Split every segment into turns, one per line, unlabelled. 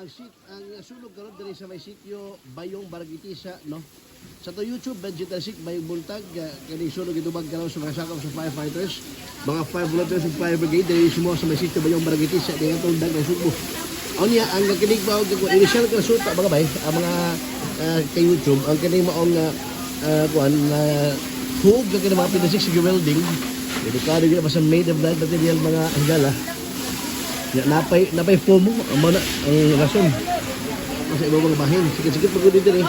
Ang sunog karon diri sa may sitio Bayong Baragitisa, no? Sa to YouTube Benjita Sik Bayong Buntag kani sunog itubag karon sa mga sakop sa firefighters, mga fire volunteers ug fire brigade diri mo sa may sitio Bayong Baragitisa di atong daghan subo. Unya ang kinig ba og initial ka suta mga bay ang mga kay YouTube ang kinig maong kuan hug kay mga pinasik sa welding. Delikado gyud sa made of that material mga anggala. Ya, napay foam mo ang rason sa ibang bahin sikit-sikit pagod dito eh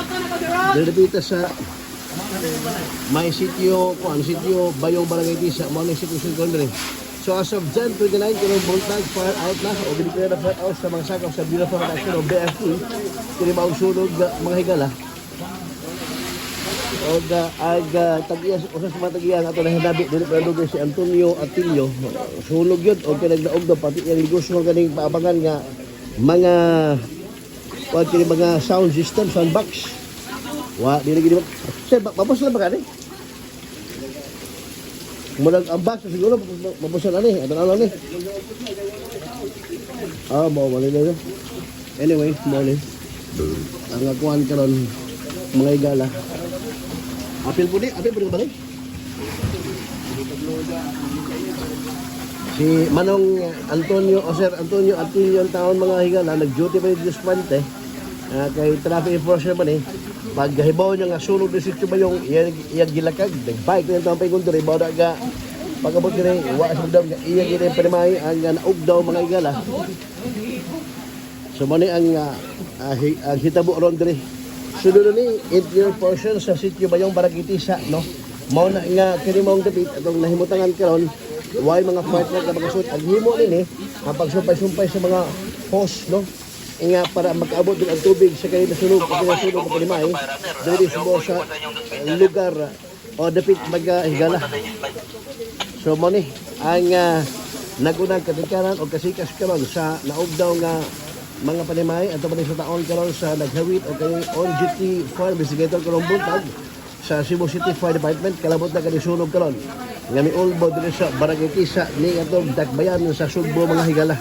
dito sa may sitio sitio Bayong Barangay mo na situation ko rin. So as of Jan 29 kilong voltage fire out na o ginigay na fire out sa mga sakop sa Bureau of Protection o BFP kini maong sunog mga higala o tagias usas mga tagian ato na hinabi dili pa dugay si Antonio Atilio sulog yun o kinagdaog daw pati yung gusto kaning paabangan nga mga mga sound system sound box dili gid sir mabos na ba kani murag ang box siguro mabos na ni ato na ni mo na anyway morning ang akuan karon mga igala apil po balik. Si Manong Antonio, Sir Antonio Atilio ang taon mga higala, nag-duty pa yung Dispante, kay traffic enforcer pa ni, paghibaw niya nga sulog na sityo ba yung iyag gilakag, nag-bike na yung taong paikundor, ibaw na nga, pagkabot ka na yung daw, iyag ina yung panimay, ang naug daw mga higala. So mani ang hitabo ron diri. Sunod ni interior portion sa sitio Bayong Baragitisa, no? Mao na nga kini maong dapit atong nahimutangan karon why mga partner na magasud ang himo nini ang pagsumpay-sumpay sa mga hose, no? Nga para makaabot din ang tubig sa kay nasunog o pinasunog ng kalimay diri sa lugar o dapit magahigala. So mo ni ang nagunang katikaran o kasikas karon sa naog daw nga mga panimay ato pa sa taon karon sa naghawit o kay on-duty fire investigator karong buntag sa Cebu City Fire Department kalabot na kani sunog karon nga miulbo diri sa Barangay ni atong dakbayan sa Sugbo mga higala.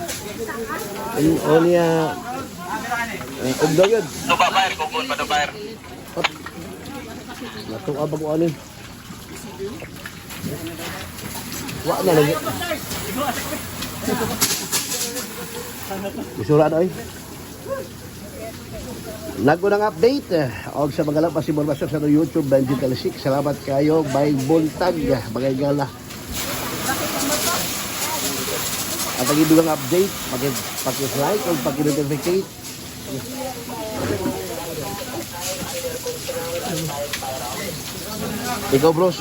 O niya og daw yun fire kung pa fire nato abang ani wa na lagi Isura na Nagunang update og sa mga lapas impormasyon sa YouTube Benjita Sik. Salamat kayo by buntag bagay gala. At ang idugang update, paki-like o paki-notificate. Ikaw bros.